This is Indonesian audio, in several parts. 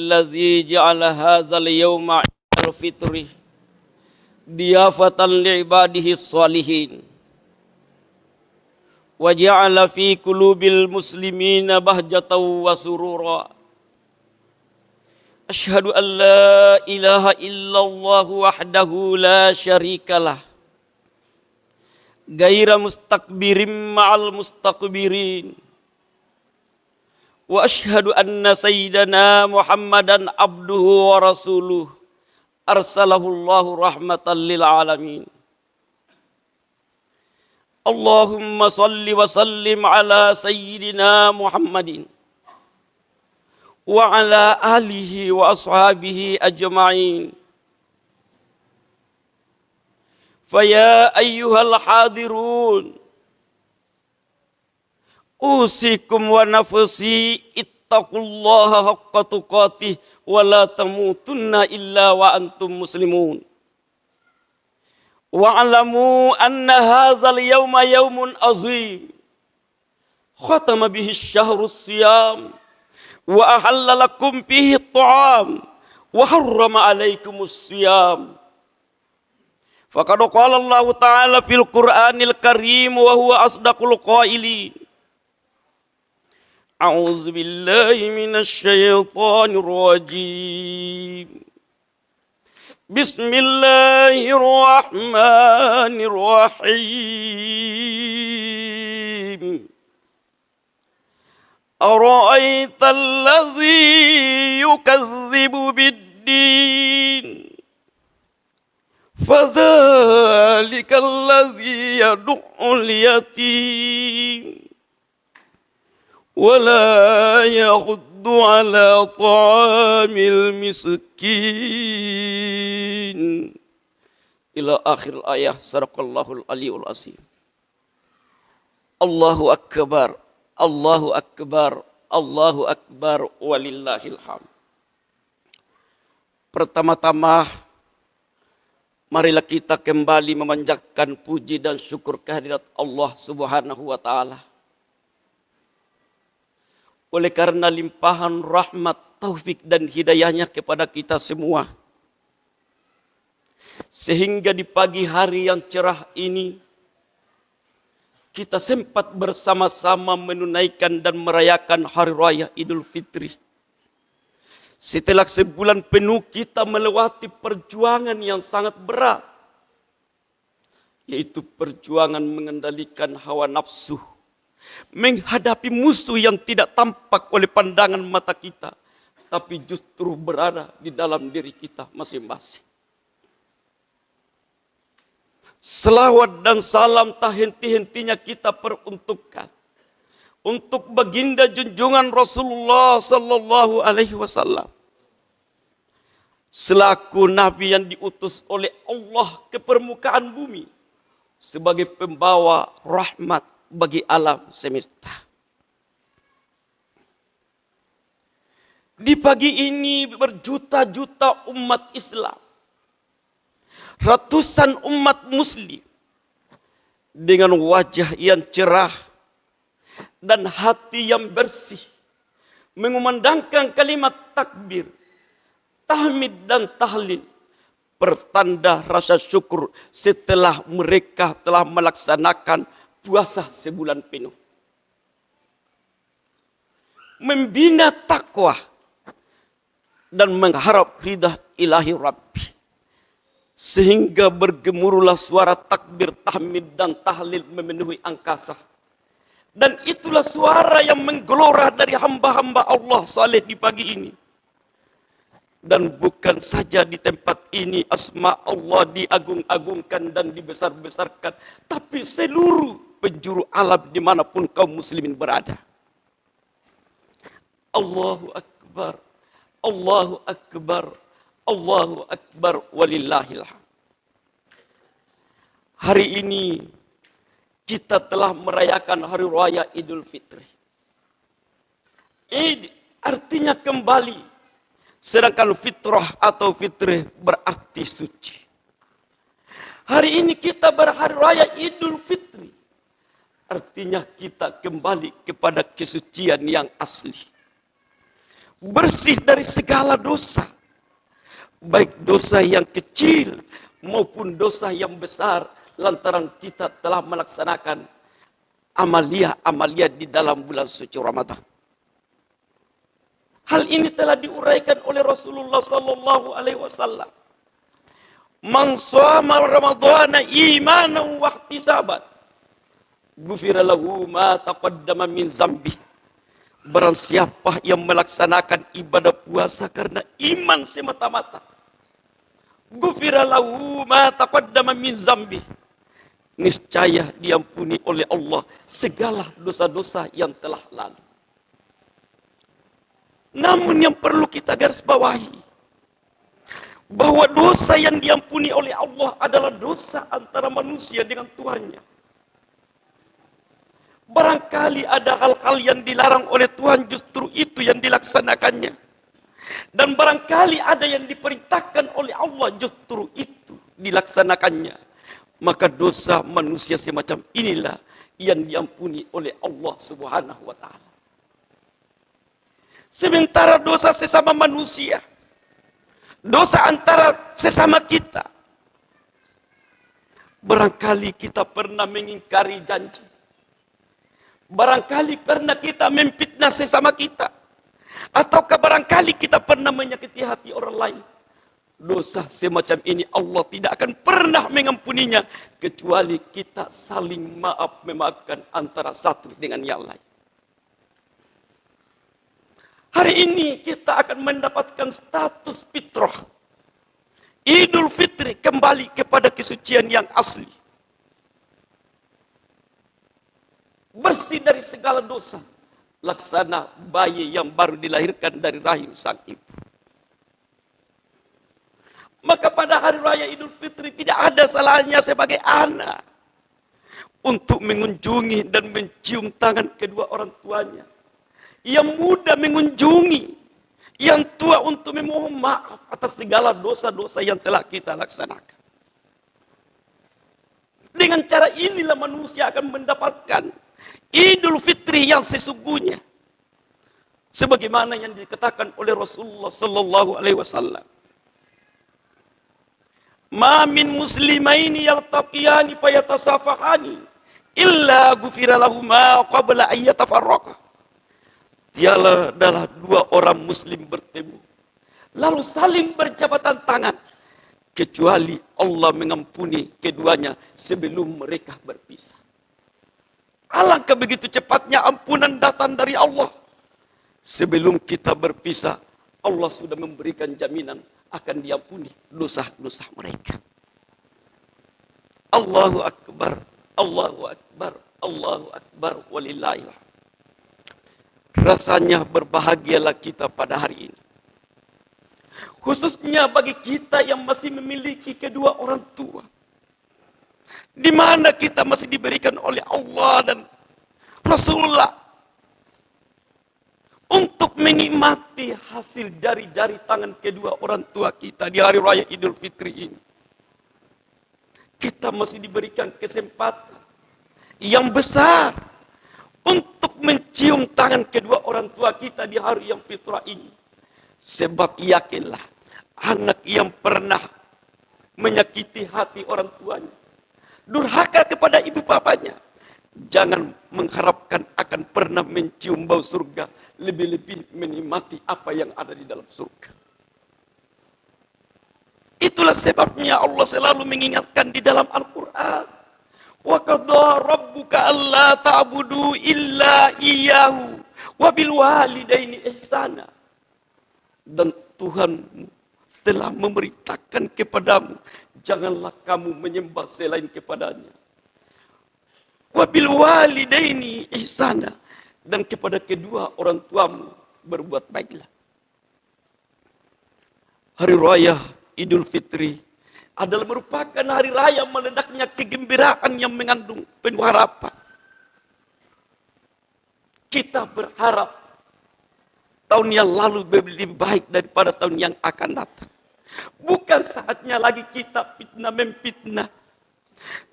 allazi ja'ala hadzal yawma al-fitri diyafatan li'ibadihi sholihin wa ja'ala fi qulubil muslimina bahjatan wa surura. Asyhadu an la ilaha illallah wahdahu la syarikalah gaira mustakbirin ma'al mustakbirin. Wa asyhadu anna sayyidana Muhammadan abduhu wa rasuluh arsalahullahu rahmatan lil alamin. Allahumma salli wa sallim ala sayyidina Muhammadin wa ala alihi wa ashabihi ajma'in. Faya ayyuhal hadirun usikum wa nafsi ittaqullaha haqqa tuqatih wa la tamutunna illa wa antum muslimun. Wa'lamu anna hadzal yawma yawmun azim khatama bihi syahrus siyam wa ahalla lakum fihi at-ta'am wa harrama alaikumus siyam. Faqad qala Allah ta'ala fil Qur'anil Karim wa huwa asdaqul qailin. A'udzu billahi minasy syaithanir rajim. Bismillahirrahmanirrahim. Ara'aital ladzi yukadzibu bid-din fadzalikal ladzi yad'ul yatim wala yaghuddu ala ta'amil miskin. Ila akhir ayat. Sadaqallahul aliyul azim. Allahu akbar, Allahu akbar, Allahu akbar, walillahil hamd. Pertama-tama marilah kita kembali memanjatkan puji dan syukur kehadirat Allah Subhanahu wa taala. Oleh karena limpahan rahmat, taufik dan hidayahnya kepada kita semua. Sehingga di pagi hari yang cerah ini, kita sempat bersama-sama menunaikan dan merayakan Hari Raya Idul Fitri. Setelah sebulan penuh kita melewati perjuangan yang sangat berat. Yaitu perjuangan mengendalikan hawa nafsu. Menghadapi musuh yang tidak tampak oleh pandangan mata kita, tapi justru berada di dalam diri kita masing-masing. Selawat dan salam tak henti-hentinya kita peruntukkan untuk baginda junjungan Rasulullah sallallahu alaihi wasallam, selaku nabi yang diutus oleh Allah ke permukaan bumi sebagai pembawa rahmat bagi alam semesta. Di pagi ini berjuta-juta umat Islam, ratusan umat muslim dengan wajah yang cerah dan hati yang bersih mengumandangkan kalimat takbir, tahmid dan tahlil, pertanda rasa syukur setelah mereka telah melaksanakan puasa sebulan penuh. Membina takwa dan mengharap ridha ilahi Rabbi. Sehingga bergemuruhlah suara takbir, tahmid dan tahlil memenuhi angkasa. Dan itulah suara yang menggelora dari hamba-hamba Allah saleh di pagi ini. Dan bukan saja di tempat ini asma Allah diagung-agungkan dan dibesar-besarkan, tapi seluruh penjuru alam dimanapun kaum muslimin berada. Allahu akbar, Allahu akbar, Allahu akbar, walillahil hamd. Hari ini kita telah merayakan Hari Raya Idul Fitri. Id artinya kembali, sedangkan fitrah atau fitrih berarti suci. Hari ini kita berhari raya Idul Fitri. Artinya kita kembali kepada kesucian yang asli. bersih dari segala dosa, baik dosa yang kecil maupun dosa yang besar, lantaran kita telah melaksanakan amalia-amalia di dalam bulan suci Ramadan. Hal ini telah diuraikan oleh Rasulullah sallallahu alaihi wasallam. Man shoma ramadhana imanan wa ihtisaban, ghufira lahu ma taqaddama min zambi. Barang siapa yang melaksanakan ibadah puasa karena iman semata-mata, ghufira lahu ma taqaddama min zambi, niscaya diampuni oleh Allah segala dosa-dosa yang telah lalu. Namun yang perlu kita garis bawahi, bahwa dosa yang diampuni oleh Allah adalah dosa antara manusia dengan Tuhannya. Barangkali ada hal-hal yang dilarang oleh Tuhan, justru itu yang dilaksanakannya. Dan barangkali ada yang diperintahkan oleh Allah, justru itu dilaksanakannya. Maka dosa manusia semacam inilah yang diampuni oleh Allah Subhanahu wa ta'ala. Sementara dosa sesama manusia, dosa antara sesama kita, barangkali kita pernah mengingkari janji, barangkali pernah kita memfitnah sesama kita, ataukah barangkali kita pernah menyakiti hati orang lain. Dosa semacam ini Allah tidak akan pernah mengampuninya, kecuali kita saling maaf memaafkan antara satu dengan yang lain. Hari ini kita akan mendapatkan status fitrah. Idul Fitri kembali kepada kesucian yang asli. Bersih dari segala dosa. Laksana bayi yang baru dilahirkan dari rahim sang ibu. Maka pada hari raya Idul Fitri tidak ada salahnya sebagai anak untuk mengunjungi dan mencium tangan kedua orang tuanya. Yang muda mengunjungi yang tua untuk memohon maaf atas segala dosa-dosa yang telah kita laksanakan. Dengan cara inilah manusia akan mendapatkan Idul Fitri yang sesungguhnya, sebagaimana yang dikatakan oleh Rasulullah sallallahu alaihi wasallam. Ma min muslimaini yaltaqiyani fayatasafahani illa ghufira lahuma qabla an yatafarraqa. Dialah adalah dua orang muslim bertemu, lalu saling berjabatan tangan, kecuali Allah mengampuni keduanya sebelum mereka berpisah. Alangkah begitu cepatnya ampunan datang dari Allah. Sebelum kita berpisah, Allah sudah memberikan jaminan akan diampuni dosa-dosa mereka. Allahu Akbar, Allahu Akbar, Allahu Akbar, walillahil hamd. Rasanya berbahagialah kita pada hari ini. Khususnya bagi kita yang masih memiliki kedua orang tua. Di mana kita masih diberikan oleh Allah dan Rasulullah untuk menikmati hasil jari-jari tangan kedua orang tua kita di hari raya Idul Fitri ini. Kita masih diberikan kesempatan yang besar untuk mencium tangan kedua orang tua kita di hari yang fitrah ini. Sebab yakinlah, anak yang pernah menyakiti hati orang tuanya, durhaka kepada ibu bapanya, jangan mengharapkan akan pernah mencium bau surga, lebih-lebih menikmati apa yang ada di dalam surga. Itulah sebabnya Allah selalu mengingatkan di dalam Al-Quran. Wa qadha rabbuka alla ta'budu illa iyyahu wa bil walidaini ihsana. Dan Tuhanmu telah memerintahkan kepadamu, janganlah kamu menyembah selain kepadanya. Wa bil walidaini ihsana, dan kepada kedua orang tuamu berbuat baiklah. Hari raya Idul Fitri adalah merupakan hari raya meledaknya kegembiraan yang mengandung penuh harapan. Kita berharap tahun yang lalu lebih baik daripada tahun yang akan datang. Bukan saatnya lagi kita fitnah memfitnah,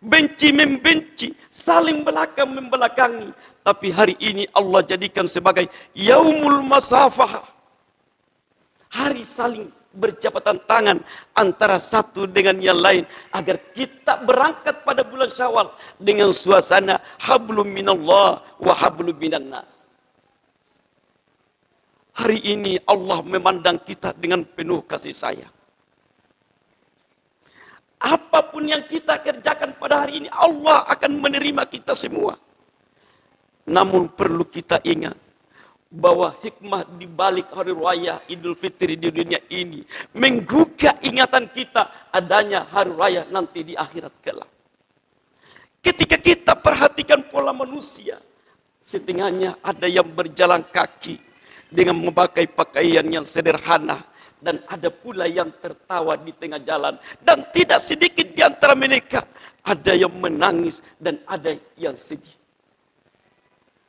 benci membenci, saling belakang membelakangi. Tapi hari ini Allah jadikan sebagai yaumul masafah, Hari saling berjabatan tangan antara satu dengan yang lain agar kita berangkat pada bulan Syawal dengan suasana hablum minallah wa hablum minan nas. Hari ini Allah memandang kita dengan penuh kasih sayang. Apapun yang kita kerjakan pada hari ini, Allah akan menerima kita semua. Namun perlu kita ingat bahwa hikmah di balik hari raya Idul Fitri di dunia ini menggugah ingatan kita adanya hari raya nanti di akhirat kelak. Ketika kita perhatikan pola manusia, setengahnya ada yang berjalan kaki dengan memakai pakaian yang sederhana, dan ada pula yang tertawa di tengah jalan, dan tidak sedikit di antara mereka ada yang menangis dan ada yang sedih.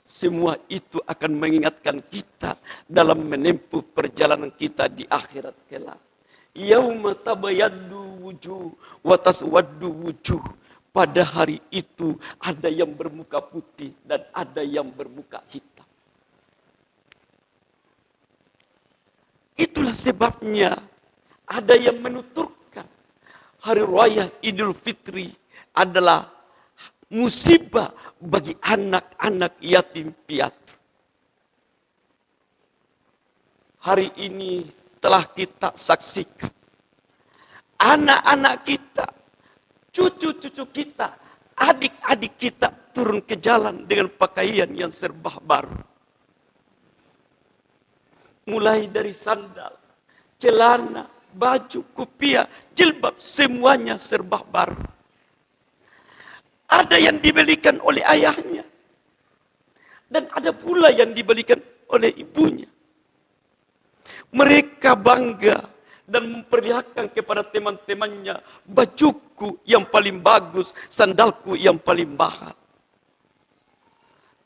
Semua itu akan mengingatkan kita dalam menempuh perjalanan kita di akhirat kelak. Yauma tabayyaddu wujuh wa taswaddu wujuh. Pada hari itu ada yang bermuka putih dan ada yang bermuka hitam. Itulah sebabnya ada yang menuturkan hari raya Idul Fitri adalah musibah bagi anak-anak yatim piatu. Hari ini telah kita saksikan anak-anak kita, cucu-cucu kita, adik-adik kita turun ke jalan dengan pakaian yang serba baru. Mulai dari sandal, celana, baju, kopiah, jilbab, semuanya serba baru. Ada yang dibelikan oleh ayahnya, dan ada pula yang dibelikan oleh ibunya. Mereka bangga dan memperlihatkan kepada teman-temannya, bajuku yang paling bagus, sandalku yang paling mahal.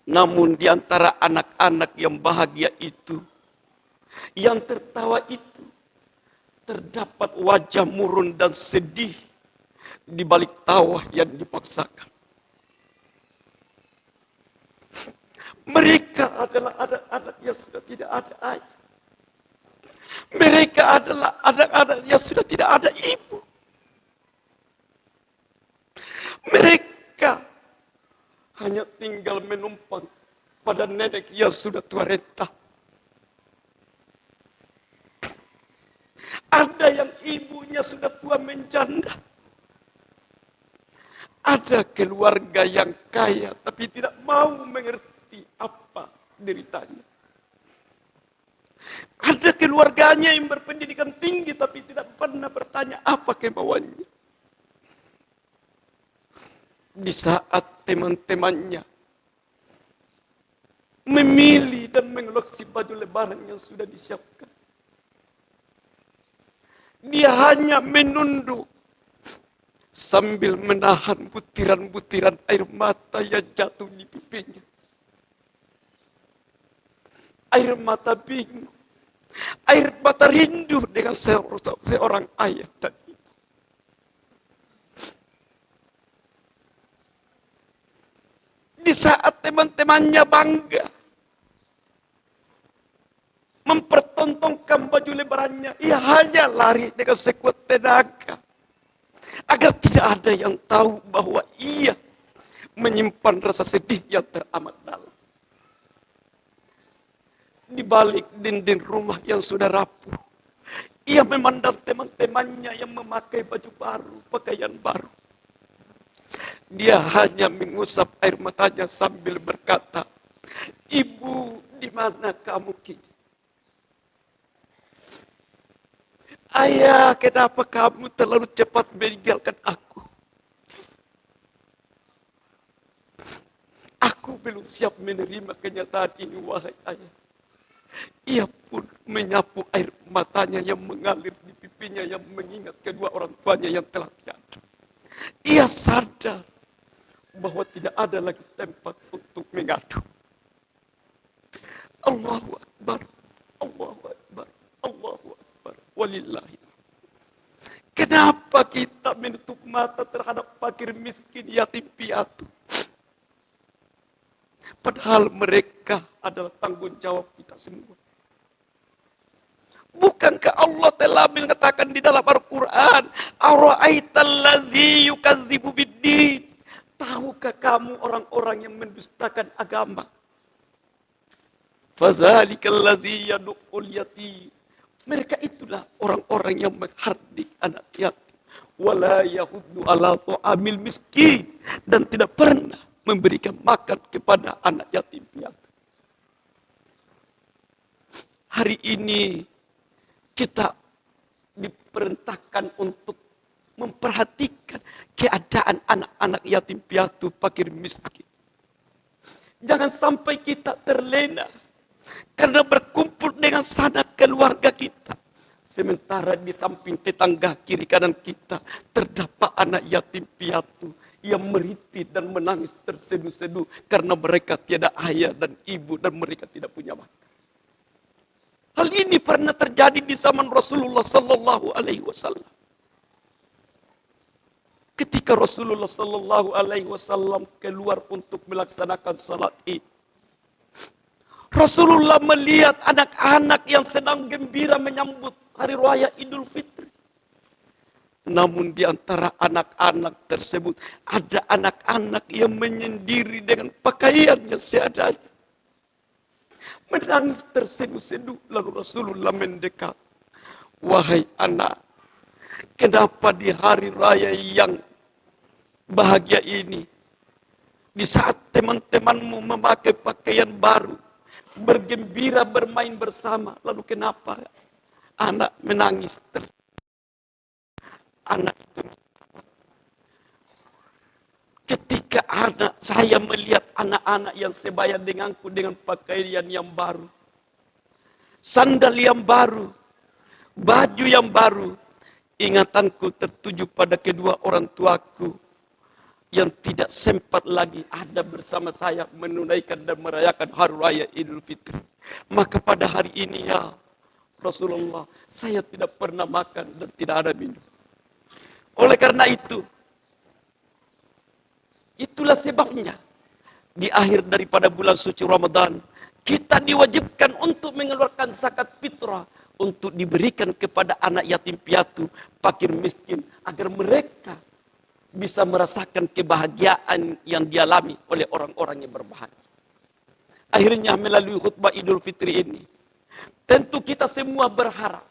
Namun di antara anak-anak yang bahagia itu, yang tertawa itu, terdapat wajah murung dan sedih di balik tawa yang dipaksakan. Mereka adalah anak-anak yang sudah tidak ada ayah. Mereka adalah anak-anak yang sudah tidak ada ibu. Mereka hanya tinggal menumpang pada nenek yang sudah tua renta. Ada yang ibunya sudah tua menjanda. Ada keluarga yang kaya tapi tidak mau mengerti apa deritanya. Ada keluarganya yang berpendidikan tinggi tapi tidak pernah bertanya apa kemauannya. Di saat teman-temannya memilih dan mengoleksi baju lebaran yang sudah disiapkan, dia hanya menunduk sambil menahan butiran-butiran air mata yang jatuh di pipinya. Air mata bingung, air mata rindu dengan seorang ayah dan ibu. Di saat teman-temannya bangga mempertontonkan baju lebarannya, ia hanya lari dengan sekuat tenaga agar tidak ada yang tahu bahwa ia menyimpan rasa sedih yang teramat dalam. Di balik dinding rumah yang sudah rapuh, ia memandang teman-temannya yang memakai baju baru, pakaian baru. Dia hanya mengusap air matanya sambil berkata, "Ibu, di mana kamu kini? Ayah, kenapa kamu terlalu cepat meninggalkan aku? Aku belum siap menerima kenyataan ini, wahai ayah." Ia pun menyapu air matanya yang mengalir di pipinya yang mengingat kedua orang tuanya yang telah tiada. Ia sadar bahwa tidak ada lagi tempat untuk mengadu. Allahu Akbar, Allahu Akbar, Allahu Akbar, walillahi. Kenapa kita menutup mata terhadap fakir miskin yatim piatu? Padahal mereka adalah tanggung jawab kita semua. Bukankah Allah telah mengatakan di dalam Al-Quran, Ara'aital ladzi yukadzibu biddin. Tahukah kamu orang-orang yang mendustakan agama? Fazalikal ladzi yad'ul yatim. Mereka itulah orang-orang yang menghardik anak yatim. Wala yahuddu ala ta'amil miskin. Dan tidak pernah memberikan makan kepada anak yatim piatu. Hari ini kita diperintahkan untuk memperhatikan keadaan anak-anak yatim piatu, fakir miskin. Jangan sampai kita terlena karena berkumpul dengan sanak keluarga kita. Sementara di samping tetangga kiri kanan kita terdapat anak yatim piatu yang merintih dan menangis terseduh-seduh karena mereka tiada ayah dan ibu dan mereka tidak punya makan. Hal ini pernah terjadi di zaman Rasulullah Sallallahu Alaihi Wasallam. Ketika Rasulullah Sallallahu Alaihi Wasallam keluar untuk melaksanakan salat Id, Rasulullah melihat anak-anak yang sedang gembira menyambut hari raya Idul Fitri. Namun di antara anak-anak tersebut ada anak-anak yang menyendiri dengan pakaiannya seadanya. Menangis terseduh-seduh, lalu Rasulullah mendekat. Wahai anak, kenapa di hari raya yang bahagia ini, di saat teman-temanmu memakai pakaian baru, bergembira bermain bersama, lalu kenapa anak menangis? Anak itu, ketika saya melihat anak-anak yang sebaya denganku dengan pakaian yang baru, sandal yang baru, baju yang baru, ingatanku tertuju pada kedua orang tuaku yang tidak sempat lagi ada bersama saya menunaikan dan merayakan hari raya Idul Fitri. Maka pada hari ini ya Rasulullah, saya tidak pernah makan dan tidak ada minum. Oleh karena itu, itulah sebabnya di akhir daripada bulan suci Ramadan kita diwajibkan untuk mengeluarkan zakat fitrah untuk diberikan kepada anak yatim piatu, fakir miskin, agar mereka bisa merasakan kebahagiaan yang dialami oleh orang-orang yang berbahagia. Akhirnya melalui khutbah Idul Fitri ini, tentu kita semua berharap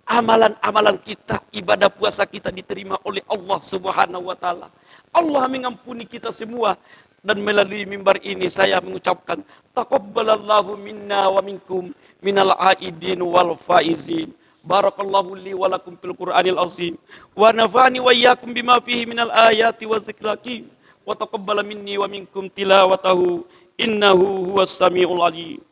amalan-amalan kita, ibadah puasa kita diterima oleh Allah Subhanahu wa taala. Allah mengampuni kita semua, dan melalui mimbar ini saya mengucapkan taqabbalallahu minna wa minkum minal aidin wal faizin. Barakallahu li wa lakum fil Qur'anil azim wa nafa'ani wa iyyakum bima fihi minal ayati wa dzikril hakim wa taqabbala minni wa minkum tilawatahu innahu huwas samiul alim.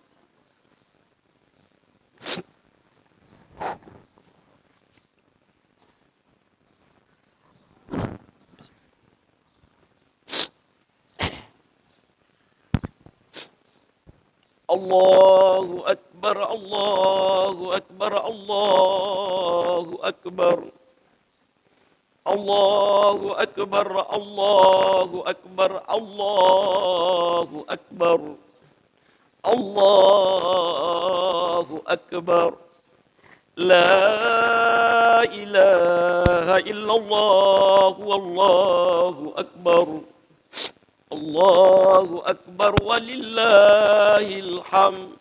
Allahu Akbar, Allahu Akbar, Allahu Akbar. Allahu Akbar, Allahu Akbar, Allahu Akbar. Allahu Akbar. La ilaha illallah, wallahu akbar. Allahu akbar walillahil hamd.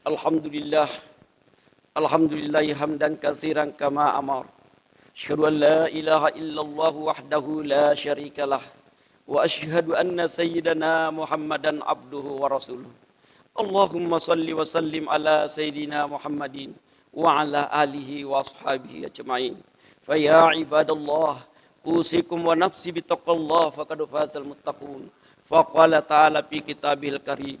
Alhamdulillah. Alhamdulillah hamdan katsiran kama amar. Asyhadu an la ilaha illallah wahdahu la syarikalah. Wa asyhadu anna sayyidana Muhammadan abduhu wa rasuluh. Allahumma salli wa sallim ala sayyidina Muhammadin wa ala alihi wa ashabihi ajma'in. Fa ya ibadallah, usikum wa nafsi bitaqallah faqad fazal muttaqun. Fa qala ta'ala fi kitabihil karim,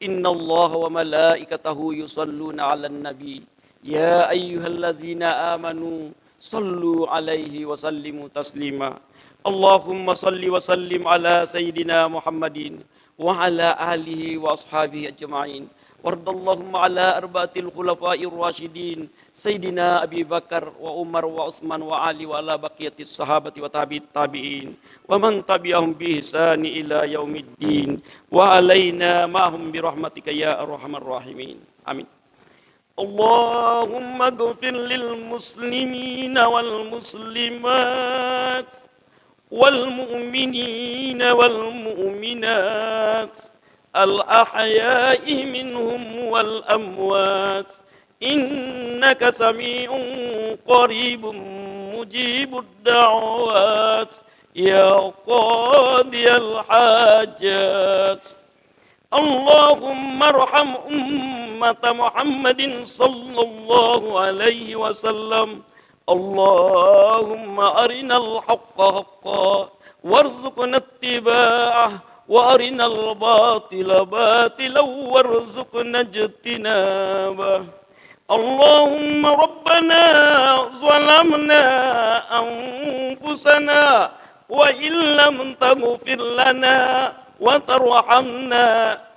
innallaha wa malaikatahu yusalluna 'alan nabi ya ayyuhallazina amanu sallu 'alaihi wa sallimu taslima. Allahumma salli wa sallim ala sayyidina Muhammadin wa ala alihi wa ashabihi ajma'in وارض اللهم على أربعة الخلفاء الراشدين سيدنا أبي بكر وعمر وعثمان وعلي وعلى بقية الصحابة وتابعي التابعين ومن تبعهم بإحسان إلى يوم الدين وعلينا معهم برحمتك يا أرحم الراحمين آمين. اللهم اغفر للمسلمين والمسلمات والمؤمنين والمؤمنات الأحياء منهم والأموات إنك سميع قريب مجيب الدعوات يا قاضي الحاجات. اللهم ارحم أمة محمد صلى الله عليه وسلم. اللهم أرنا الحق حقا وارزقنا اتباعه وأرنا الباطل باطلا وارزقنا اجتنابه. اللهم ربنا ظلمنا أنفسنا وإن لم تغفر لنا وترحمنا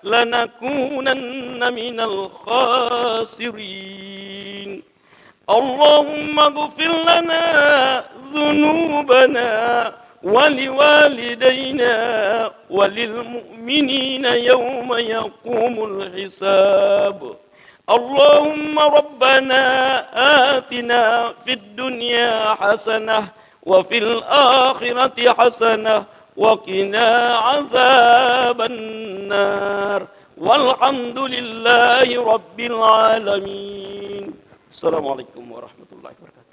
لنكونن من الخاسرين. اللهم اغفر لنا ذنوبنا ولوالدينا وللمؤمنين يوم يقوم الحساب. اللهم ربنا آتنا في الدنيا حسنة وفي الآخرة حسنة وقنا عذاب النار والحمد لله رب العالمين. السلام عليكم ورحمة الله وبركاته.